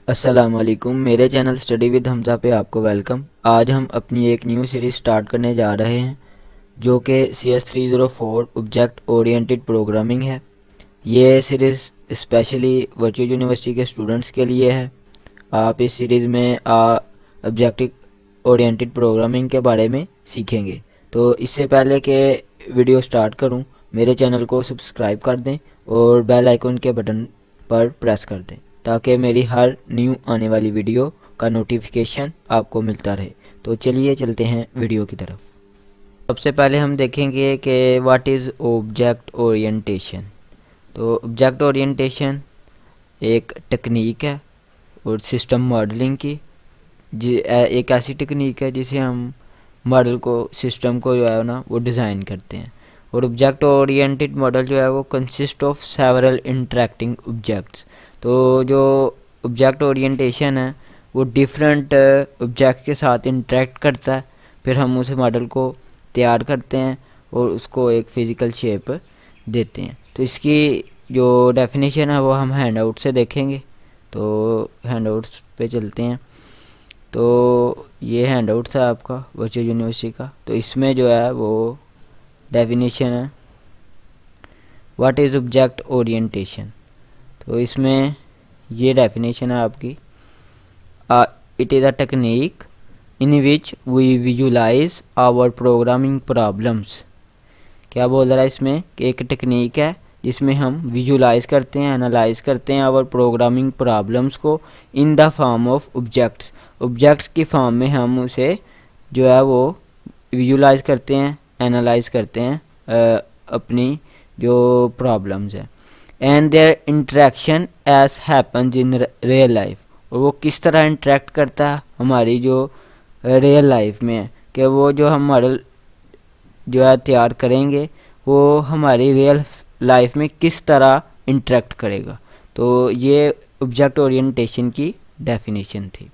अस्सलाम वालेकुम। मेरे चैनल स्टडी विद हमज़ा पे आपको वेलकम। आज हम अपनी एक न्यू सीरीज़ स्टार्ट करने जा रहे हैं जो कि CS304 ऑब्जेक्ट ओरिएंटेड प्रोग्रामिंग है। ये सीरीज़ स्पेशली वर्चुअल यूनिवर्सिटी के स्टूडेंट्स के लिए है। आप इस सीरीज़ में ऑब्जेक्ट ओरिएंटेड प्रोग्रामिंग के बारे में सीखेंगे। तो इससे पहले कि वीडियो स्टार्ट करूं, मेरे चैनल को सब्सक्राइब कर दें और बेल आइकन के बटन पर प्रेस कर दें ताकि मेरी हर न्यू आने वाली वीडियो का नोटिफिकेशन आपको मिलता रहे। तो चलिए चलते हैं वीडियो की तरफ। सबसे पहले हम देखेंगे कि व्हाट इज़ ऑब्जेक्ट ओरिएंटेशन। तो ऑब्जेक्ट ओरिएंटेशन एक टेक्निक है और सिस्टम मॉडलिंग की एक ऐसी टेक्निक है जिसे हम मॉडल को सिस्टम को जो है ना वो डिज़ाइन करते हैं। और ऑब्जेक्ट ओरिएंटेड मॉडल जो है वो consist of several interacting objects. तो जो ऑब्जेक्ट ओरिएंटेशन है वो डिफरेंट ऑब्जेक्ट के साथ इंटरेक्ट करता है, फिर हम उस मॉडल को तैयार करते हैं और उसको एक फ़िज़िकल शेप देते हैं। तो इसकी जो डेफिनेशन है वो हम हैंडआउट से देखेंगे। तो हैंडआउट्स पे चलते हैं। तो ये हैंडआउट था आपका वर्चुअल यूनिवर्सिटी का। तो इसमें जो है वो डेफिनेशन है व्हाट इज़ ऑब्जेक्ट ओरिएंटेशन। तो इसमें ये डेफिनेशन है आपकी, it is a technique in which we visualise our programming problems. क्या बोल रहा है इसमें कि एक टेक्निक है जिसमें हम विजुलाइज करते हैं, एनालाइज करते हैं आवर प्रोग्रामिंग प्रॉब्लम्स को इन the form of objects. Objects की फॉर्म में हम उसे जो है वो विजुलाइज करते हैं, एनालाइज करते हैं अपनी जो प्रॉब्लम्स हैं। And their interaction as happens in real life. और वो किस तरह इंटरेक्ट करता है हमारी जो रियल लाइफ में है, कि वो जो हम मॉडल जो है तैयार करेंगे वो हमारी रियल लाइफ में किस तरह इंटरेक्ट करेगा। तो ये ऑब्जेक्ट ओरिएंटेशन की डेफिनेशन थी।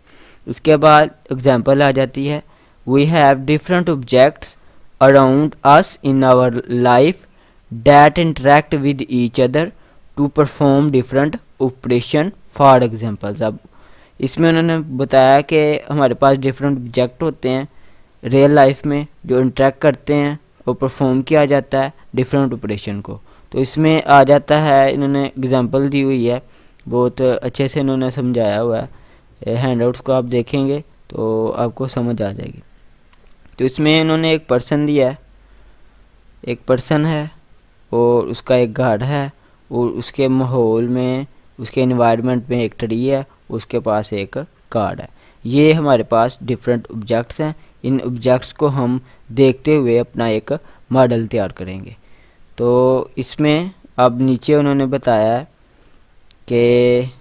उसके बाद एग्जांपल आ जाती है, we have different objects around us in our life that interact with each other to perform different operation for examples. अब इसमें उन्होंने बताया कि हमारे पास डिफरेंट ऑब्जेक्ट होते हैं रियल लाइफ में जो इंटरेक्ट करते हैं और परफॉर्म किया जाता है डिफरेंट ऑपरेशन को। तो इसमें आ जाता है, इन्होंने एग्जांपल दी हुई है, बहुत अच्छे से इन्होंने समझाया हुआ है। हैंडआउट्स को आप देखेंगे तो आपको समझ आ जाएगी। तो इसमें इन्होंने एक पर्सन दिया है, एक पर्सन है और उसका एक घर है और उसके माहौल में, उसके एनवायरनमेंट में एक ट्री है, उसके पास एक कार है। ये हमारे पास डिफरेंट ऑब्जेक्ट्स हैं। इन ऑब्जेक्ट्स को हम देखते हुए अपना एक मॉडल तैयार करेंगे। तो इसमें अब नीचे उन्होंने बताया है कि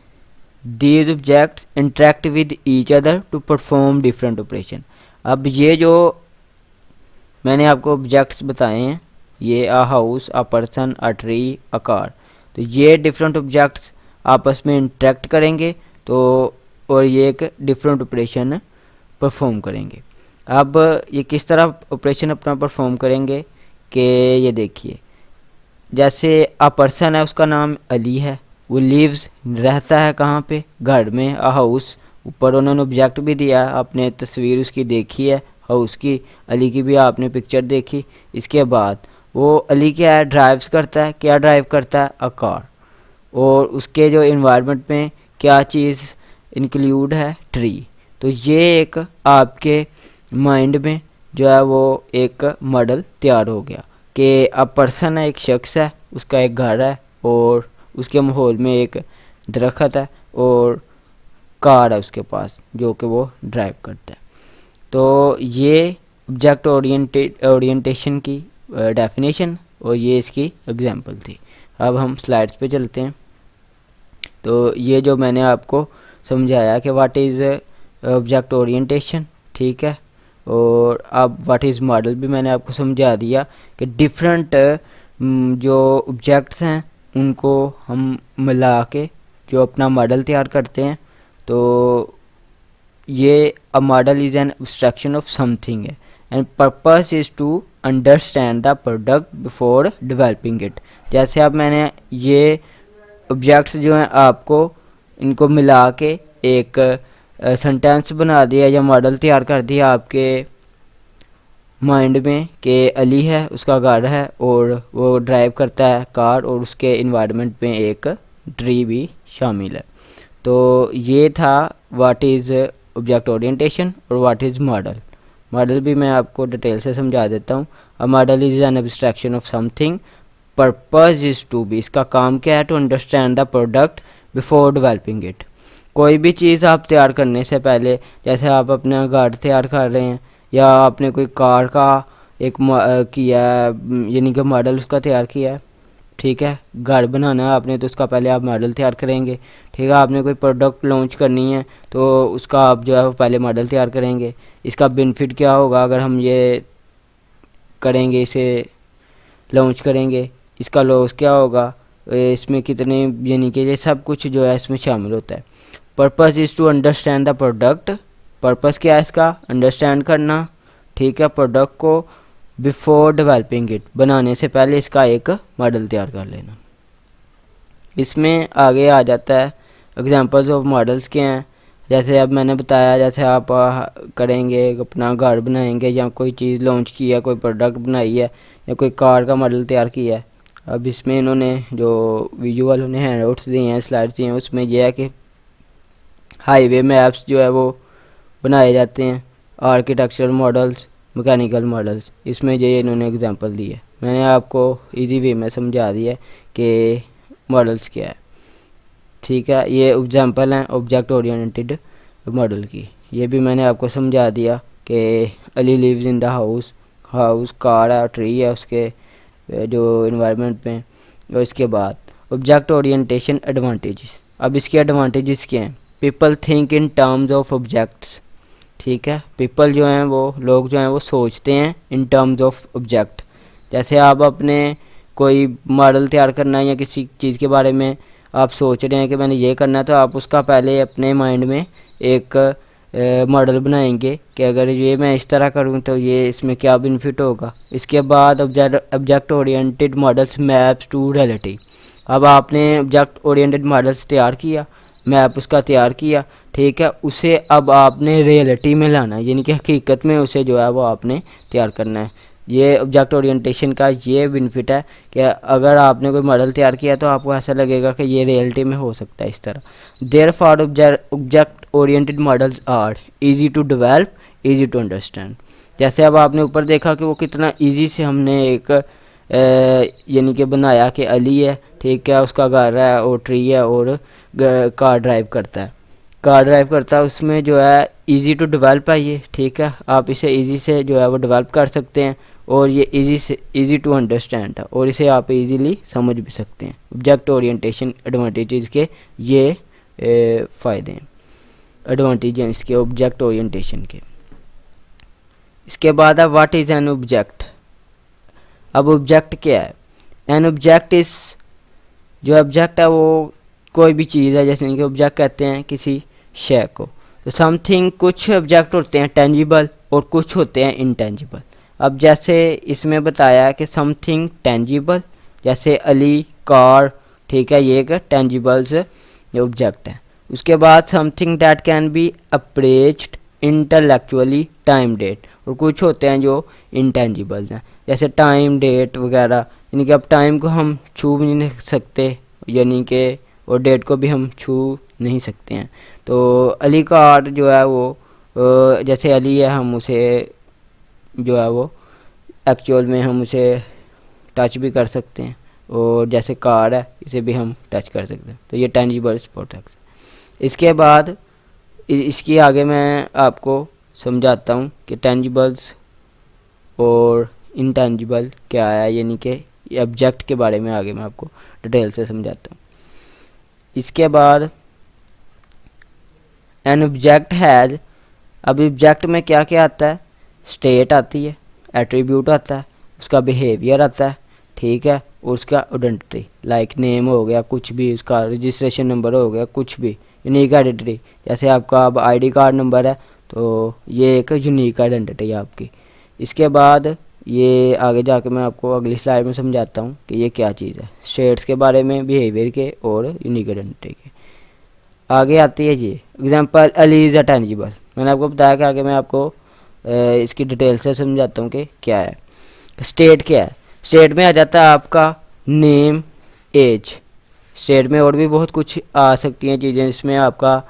these objects interact with each other to perform different operation. अब ये जो मैंने आपको ऑब्जेक्ट्स बताए हैं, ये a house, a person, a tree, a car, तो ये डिफरेंट ऑब्जेक्ट्स आपस में इंटरेक्ट करेंगे तो और ये एक डिफरेंट ऑपरेशन परफॉर्म करेंगे। अब ये किस तरह ऑपरेशन अपना परफॉर्म करेंगे कि ये देखिए, जैसे अ पर्सन है, उसका नाम अली है, वो लिव्स रहता है कहाँ पे, घर में। अ हाउस, ऊपर उन्होंने ऑब्जेक्ट भी दिया है, आपने तस्वीर उसकी देखी है हाउस की, अली की भी आपने पिक्चर देखी। इसके बाद वो अली क्या है, ड्राइव्स करता है, क्या ड्राइव करता है, अ कार। और उसके जो इन्वायरमेंट में क्या चीज़ इंक्लूड है, ट्री। तो ये एक आपके माइंड में जो है वो एक मॉडल तैयार हो गया कि अब पर्सन है, एक शख्स है, उसका एक घर है और उसके माहौल में एक दरख्त है और कार है उसके पास जो कि वो ड्राइव करता है। तो ये ऑब्जेक्ट ओरिएंटेशन की डेफिनेशन और ये इसकी एग्जांपल थी। अब हम स्लाइड्स पे चलते हैं। तो ये जो मैंने आपको समझाया कि व्हाट इज़ ऑब्जेक्ट ओरिएंटेशन, ठीक है, और अब व्हाट इज़ मॉडल भी मैंने आपको समझा दिया कि डिफरेंट जो ऑब्जेक्ट्स हैं उनको हम मिला के जो अपना मॉडल तैयार करते हैं। तो ये a model is an abstraction of something है and purpose is to understand the product before developing it. जैसे अब मैंने ये ऑब्जेक्ट्स जो हैं आपको इनको मिला के एक सेंटेंस बना दिया या मॉडल तैयार कर दिया आपके माइंड में कि अली है, उसका घर है और वो ड्राइव करता है कार और उसके इन्वायरमेंट में एक ट्री भी शामिल है। तो ये था व्हाट इज़ ऑब्जेक्ट ओरिएंटेशन और व्हाट इज़ मॉडल। मॉडल भी मैं आपको डिटेल से समझा देता हूँ। A model is an abstraction of something, purpose is to be, इसका काम क्या है, to understand the product before developing it. कोई भी चीज़ आप तैयार करने से पहले, जैसे आप अपना घर तैयार कर रहे हैं या आपने कोई कार का एक किया है, यानी कि मॉडल उसका तैयार किया है, ठीक है, घर बनाना है आपने तो उसका पहले आप मॉडल तैयार करेंगे। ठीक है, आपने कोई प्रोडक्ट लॉन्च करनी है तो उसका आप जो है वो पहले मॉडल तैयार करेंगे। इसका बेनिफिट क्या होगा अगर हम ये करेंगे, इसे लॉन्च करेंगे, इसका लॉस क्या होगा, इसमें कितने, यानी कि ये सब कुछ जो है इसमें शामिल होता है। Purpose is to understand the product, purpose क्या है इसका, अंडरस्टैंड करना, ठीक है, प्रोडक्ट को बिफोर डेवलपिंग इट, बनाने से पहले इसका एक मॉडल तैयार कर लेना। इसमें आगे आ जाता है एग्जांपल्स ऑफ मॉडल्स के हैं। जैसे अब मैंने बताया, जैसे आप करेंगे, अपना घर बनाएंगे या कोई चीज़ लॉन्च की है, कोई प्रोडक्ट बनाई है या कोई कार का मॉडल तैयार किया है। अब इसमें इन्होंने जो विजुअल उन्हें हैंडआउट्स दिए हैं, स्लाइड्स दिए हैं, उसमें यह है कि हाईवे मैप्स जो है वो बनाए जाते हैं, आर्किटेक्चरल मॉडल्स, मैकेनिकल मॉडल्स, इसमें ये इन्होंने एग्जांपल दी है। मैंने आपको इजी वे में समझा दिया है कि मॉडल्स क्या है। ठीक है, ये एग्जांपल हैं ऑब्जेक्ट ओरिएंटेड मॉडल की। ये भी मैंने आपको समझा दिया कि Ali lives in the house, house car है, ट्री है उसके जो इन्वायरमेंट में। और इसके बाद ऑब्जेक्ट ओरिएंटेशन एडवांटेजेस। अब इसके एडवांटेजेस क्या हैं, people think in terms of objects. ठीक है, पीपल जो हैं वो लोग जो हैं वो सोचते हैं इन टर्म्स ऑफ ऑब्जेक्ट। जैसे आप अपने कोई मॉडल तैयार करना है या किसी चीज़ के बारे में आप सोच रहे हैं कि मैंने ये करना है, तो आप उसका पहले अपने माइंड में एक मॉडल बनाएंगे कि अगर ये मैं इस तरह करूँ तो ये इसमें क्या बेनिफिट होगा। इसके बाद object oriented models maps to reality. अब आपने ऑब्जेक्ट ओरिएंटेड मॉडल्स तैयार किया, मैप उसका तैयार किया, ठीक है, उसे अब आपने रियलिटी में लाना है, यानी कि हकीकत में उसे जो है वो आपने तैयार करना है। ये ऑब्जेक्ट ओरिएंटेशन का ये बेनिफिट है कि अगर आपने कोई मॉडल तैयार किया तो आपको ऐसा लगेगा कि ये रियलिटी में हो सकता है इस तरह। Therefore object oriented models are easy to develop, easy to understand. जैसे अब आपने ऊपर देखा कि वो कितना ईजी से हमने एक यानी कि बनाया कि अली है, ठीक है, उसका घर है और ट्री है और कार ड्राइव करता है, कार ड्राइव करता है, उसमें जो है इजी टू डेवलप है ये। ठीक है, आप इसे इजी से जो है वो डेवलप कर सकते हैं और ये इजी टू अंडरस्टैंड है और इसे आप इजीली समझ भी सकते हैं। ऑब्जेक्ट ओरिएंटेशन एडवांटेजेस के ये फ़ायदे हैं, एडवांटेज हैं इसके ऑब्जेक्ट ओरिएंटेशन के। इसके बाद है व्हाट इज़ एन ऑब्जेक्ट। अब ऑब्जेक्ट क्या है, एन ऑब्जेक्ट इज़, जो ऑब्जेक्ट है वो कोई भी चीज़ है, जैसे कि ऑब्जेक्ट कहते हैं किसी शय को। तो समथिंग, कुछ ऑब्जेक्ट होते हैं टेंजिबल और कुछ होते हैं इनटेंजिबल। अब जैसे इसमें बताया कि समथिंग टेंजिबल, जैसे अली, कार, ठीक है, ये एक टेंजिबल्स ऑब्जेक्ट है। उसके बाद something that can be approached intellectually, time date, और कुछ होते हैं जो इनटेंजिबल्स हैं, जैसे टाइम डेट वगैरह, यानी कि अब टाइम को हम छू भी नहीं सकते, यानी कि और डेट को भी हम छू नहीं सकते हैं। तो अली का आर्ट जो है वो जैसे अली है, हम उसे जो है वो एक्चुअल में हम उसे टच भी कर सकते हैं, और जैसे कार है इसे भी हम टच कर सकते हैं। तो ये टेंजिबल प्रोडक्ट्स। इसके बाद इसकी आगे मैं आपको समझाता हूँ कि टेंजिबल्स और इनटेंजिबल क्या है, यानी कि ऑब्जेक्ट के बारे में आगे मैं आपको डिटेल से समझाता हूँ। इसके बाद एन ऑब्जेक्ट हैज़, अब ऑब्जेक्ट में क्या क्या आता है, स्टेट आती है, एट्रीब्यूट आता है, उसका बिहेवियर आता है, ठीक है, और उसका आइडेंटिटी, लाइक नेम हो गया, कुछ भी, उसका रजिस्ट्रेशन नंबर हो गया, कुछ भी, यूनिक आइडेंटिटी। जैसे आपका अब आईडी कार्ड नंबर है तो ये एक यूनिक आइडेंटिटी है आपकी। इसके बाद ये आगे जाके मैं आपको अगली स्लाइड में समझाता हूँ कि ये क्या चीज़ है, स्टेट्स के बारे में, बिहेवियर के और यूनिक आइडेंटिटी के। आगे आती है ये example Ali is a tangible. मैंने आपको बताया कि आगे मैं आपको इसकी डिटेल से समझाता हूँ कि क्या है। स्टेट क्या है? स्टेट में आ जाता है आपका नेम, एज। स्टेट में और भी बहुत कुछ आ सकती हैं चीज़ें। इसमें आपका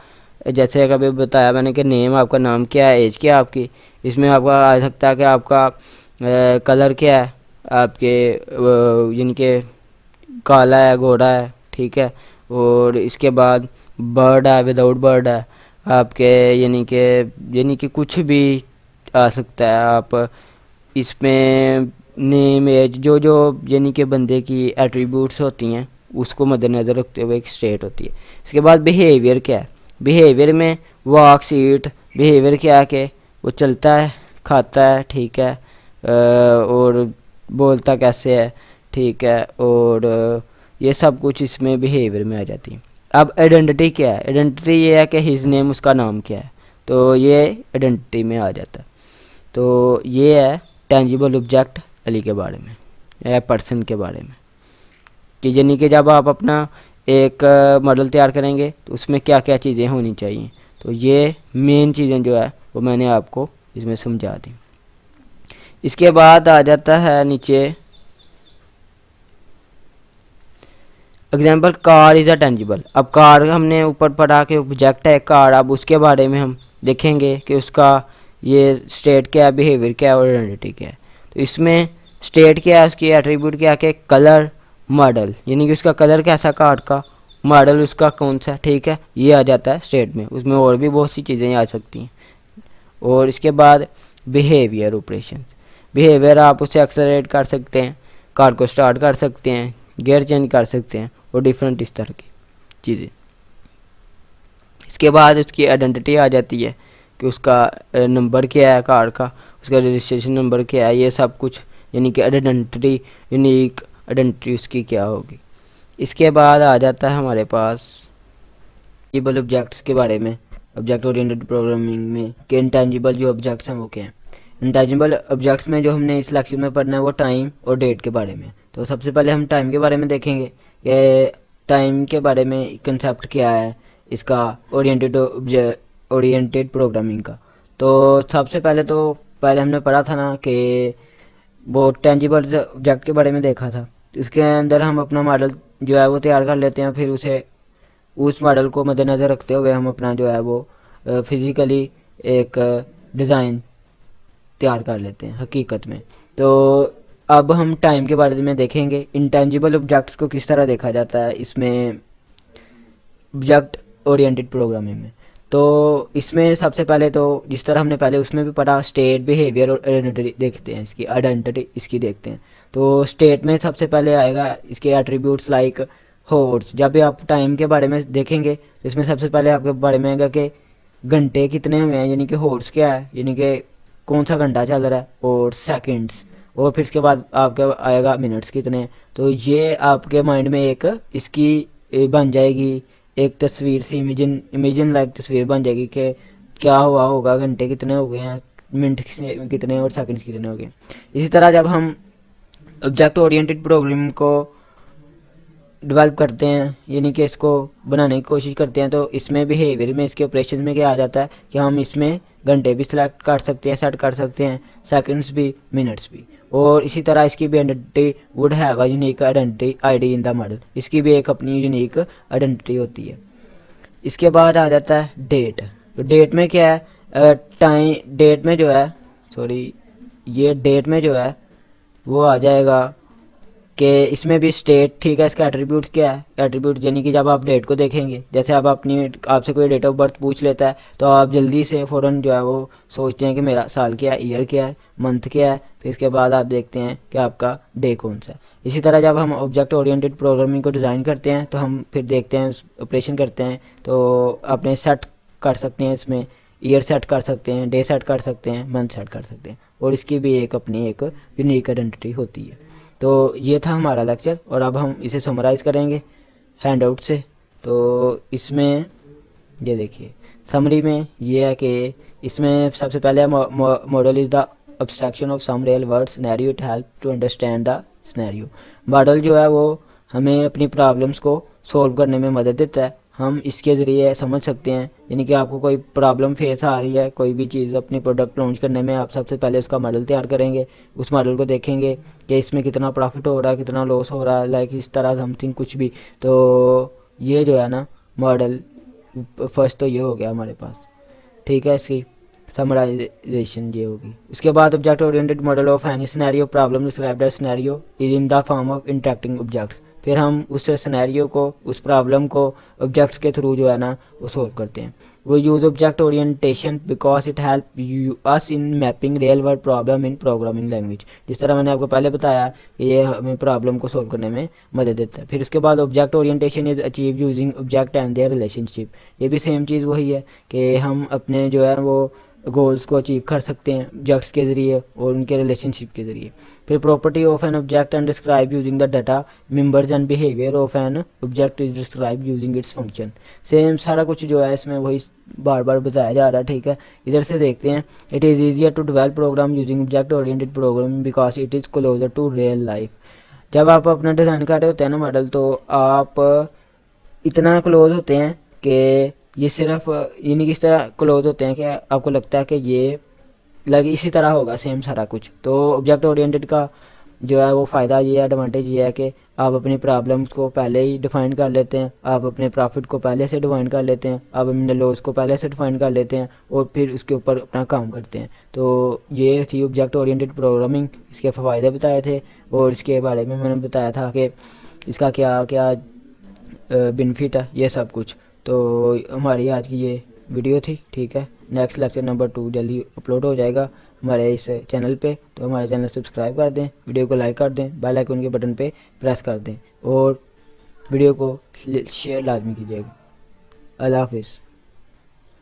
जैसे कभी बताया मैंने कि नेम, आपका नाम क्या है, एज क्या है आपकी। इसमें आपका आ सकता है कि आपका कलर क्या है आपके, जिनके काला है, गोरा है, ठीक है। और इसके बाद बर्ड है, विदाउट बर्ड है आपके, यानी कि कुछ भी आ सकता है। आप इसमें नेम, एज, जो जो यानी कि बंदे की एट्रीब्यूट्स होती हैं उसको मद्देनज़र रखते हुए एक स्टेट होती है। इसके बाद बिहेवियर क्या है? बिहेवियर में वॉक, सीट। बिहेवियर क्या है कि वो चलता है, खाता है, ठीक है, और बोलता कैसे है, ठीक है। और ये सब कुछ इसमें बिहेवियर में आ जाती है। अब आइडेंटिटी क्या है? आइडेंटिटी ये है कि हिज नेम, उसका नाम क्या है, तो ये आइडेंटिटी में आ जाता है। तो ये है टेंजिबल ऑब्जेक्ट अली के बारे में या पर्सन के बारे में, कि यानी कि जब आप अपना एक मॉडल तैयार करेंगे तो उसमें क्या क्या चीज़ें होनी चाहिए। तो ये मेन चीज़ें जो है वो मैंने आपको इसमें समझा दी। इसके बाद आ जाता है नीचे example car is a tangible. अब कार हमने ऊपर पढ़ा कि ऑब्जेक्ट है कार। अब उसके बारे में हम देखेंगे कि उसका ये स्टेट क्या है, बिहेवियर क्या है और आइडेंटिटी क्या है। तो इसमें स्टेट क्या है, उसकी एट्रीब्यूट क्या है कि कलर, मॉडल, यानी कि उसका कलर कैसा कार का, मॉडल उसका कौन सा, ठीक है, ये आ जाता है स्टेट में। उसमें और भी बहुत सी चीज़ें आ सकती हैं। और इसके बाद बिहेवियर ऑपरेशन। बिहेवियर आप उसे एक्सेलरेट कर सकते हैं, कार को स्टार्ट कर सकते हैं, गियर चेंज कर सकते हैं और डिफरेंट इस तरह की चीज़ें। इसके बाद उसकी आइडेंटिटी आ जाती है कि उसका नंबर क्या है कार का, उसका रजिस्ट्रेशन नंबर क्या है, ये सब कुछ, यानी कि आइडेंटिटी, यूनिक आइडेंटिटी उसकी क्या होगी। इसके बाद आ जाता है हमारे पास टेंजिबल ऑब्जेक्ट्स के बारे में, ऑब्जेक्ट ओरिएंटेड प्रोग्रामिंग में, कि इंटेंजिबल जो ऑब्जेक्ट्स हैं वो क्या हैं। इंटेंजिबल ऑब्जेक्ट्स में जो हमने इस लेक्चर में पढ़ना है वो टाइम और डेट के बारे में। तो सबसे पहले हम टाइम के बारे में देखेंगे कि टाइम के बारे में कंसेप्ट क्या है इसका, ओरिएंटेड प्रोग्रामिंग का। तो सबसे पहले हमने पढ़ा था ना कि वो टेंजिबल ऑब्जेक्ट के बारे में देखा था। इसके अंदर हम अपना मॉडल जो है वो तैयार कर लेते हैं, फिर उस मॉडल को मद्देनज़र रखते हुए हम अपना जो है वो फिज़िकली एक डिज़ाइन तैयार कर लेते हैं हकीकत में। तो अब हम टाइम के बारे में देखेंगे, इंटेंजिबल ऑब्जेक्ट्स को किस तरह देखा जाता है इसमें ऑब्जेक्ट ओरिएंटेड प्रोग्रामिंग में। तो इसमें सबसे पहले तो जिस तरह हमने पहले उसमें भी पढ़ा, स्टेट, बिहेवियर और आइडेंटिटी देखते हैं, इसकी आइडेंटिटी इसकी देखते हैं। तो स्टेट में सबसे पहले आएगा इसके एट्रीब्यूट्स लाइक हॉर्स। जब भी आप टाइम के बारे में देखेंगे तो इसमें सबसे पहले आपके बारे में आएगा कि घंटे कितने हुए हैं, यानी कि हॉर्स क्या है, यानी कि कौन सा घंटा चल रहा है, और सेकंड्स, और फिर इसके बाद आपका आएगा मिनट्स कितने हैं। तो ये आपके माइंड में एक इसकी बन जाएगी एक तस्वीर सी, इमेजिन लाइक तस्वीर बन जाएगी कि क्या हुआ होगा, घंटे कितने हो गए हैं, मिनट कितने और सेकंड्स कितने हो गए। इसी तरह जब हम ऑब्जेक्ट ओरिएंटेड प्रोग्रामिंग को डेवलप करते हैं, यानी कि इसको बनाने की कोशिश करते हैं, तो इसमें बिहेवियर में, इसके ऑपरेशन में क्या आ जाता है कि हम इसमें घंटे भी सिलेक्ट कर सकते हैं, सेट कर सकते हैं, सेकंड्स भी, मिनट्स भी। और इसी तरह इसकी भी identity would have a unique identity ID in the model. इसकी भी एक अपनी यूनिक आइडेंटिटी होती है। इसके बाद आ जाता है डेट। तो डेट में क्या है, टाइम, डेट में जो है, सॉरी, ये डेट में जो है वो आ जाएगा कि इसमें भी स्टेट, ठीक है। इसका एट्रीब्यूट क्या है, एट्रीब्यूट यानी कि जब आप डेट को देखेंगे, जैसे आप आपसे कोई डेट ऑफ बर्थ पूछ लेता है तो आप जल्दी से फ़ौरन जो है वो सोचते हैं कि मेरा साल क्या है, ईयर क्या है, मंथ क्या है, फिर इसके बाद आप देखते हैं कि आपका डे कौन सा है। इसी तरह जब हम ऑब्जेक्ट ओरिएंटेड प्रोग्रामिंग को डिज़ाइन करते हैं तो हम फिर देखते हैं, ऑपरेशन करते हैं, तो अपने सेट कर सकते हैं, इसमें ईयर सेट कर सकते हैं, डे सेट कर सकते हैं, मंथ सेट कर सकते हैं, और इसकी भी एक अपनी एक यूनिक आइडेंटिटी होती है। तो ये था हमारा लेक्चर, और अब हम इसे समराइज़ करेंगे हैंडआउट से। तो इसमें ये देखिए समरी में ये है कि इसमें सबसे पहले model is the abstraction of some real world scenario it help to understand the scenario. Model जो है वो हमें अपनी प्रॉब्लम्स को सॉल्व करने में मदद देता है, हम इसके ज़रिए समझ सकते हैं। यानी कि आपको कोई प्रॉब्लम फेस आ रही है कोई भी चीज़ अपनी प्रोडक्ट लॉन्च करने में, आप सबसे पहले उसका मॉडल तैयार करेंगे, उस मॉडल को देखेंगे कि इसमें कितना प्रॉफिट हो रहा है, कितना लॉस हो रहा है, लाइक इस तरह समथिंग कुछ भी। तो ये जो है ना मॉडल, फर्स्ट तो ये हो गया हमारे पास, ठीक है। इसकी समराइजेशन ये होगी। उसके बाद object oriented model of any scenario problem described as scenario is in the form of interacting objects. फिर हम उस सिनेरियो को, उस प्रॉब्लम को ऑब्जेक्ट्स के थ्रू जो है ना वो सोल्व करते हैं। वो use object orientation because it help you us in mapping real world problem in programming language. जिस तरह मैंने आपको पहले बताया कि ये हमें प्रॉब्लम को सोल्व करने में मदद देता है। फिर उसके बाद object orientation is achieve using object and their relationship. ये भी सेम चीज़ वही है कि हम अपने जो है वो गोल्स को अचीव कर सकते हैं ऑब्जेक्ट्स के ज़रिए और उनके रिलेशनशिप के ज़रिए। फिर property of an object and describe using the data members and behaviour of an object is describe using its function. Same सारा कुछ जो है इसमें वही बार बार बताया जा रहा है, ठीक है। इधर से देखते हैं, it is easier to develop program using object oriented programming because it is closer to real life. जब आप अपना डिज़ाइन कर रहे होते हैं ना मॉडल, तो आप इतना क्लोज होते हैं कि ये सिर्फ यानी किस तरह क्लोज होते हैं कि आपको लगता है कि ये लग इसी तरह होगा सेम सारा कुछ। तो ऑब्जेक्ट ओरिएंटेड का जो है वो फ़ायदा ये है, एडवांटेज ये है कि आप अपनी प्रॉब्लम्स को पहले ही डिफ़ाइन कर लेते हैं, आप अपने प्रॉफिट को पहले से डिफ़ाइन कर लेते हैं, आप अपने लॉस को पहले से डिफ़ाइन कर लेते हैं और फिर उसके ऊपर अपना काम करते हैं। तो ये थी ऑब्जेक्ट ओरिएंटेड प्रोग्रामिंग, इसके फ़ायदे बताए थे और इसके बारे में मैंने बताया था कि इसका क्या क्या बेनिफिट है, ये सब कुछ। तो हमारी आज की ये वीडियो थी, ठीक है। नेक्स्ट लेक्चर नंबर 2 जल्दी अपलोड हो जाएगा हमारे इस चैनल पे। तो हमारे चैनल सब्सक्राइब कर दें, वीडियो को लाइक कर दें, बेल आइकन के बटन पे प्रेस कर दें और वीडियो को शेयर लाजमी कीजिएगा। अल्लाह हाफिज़।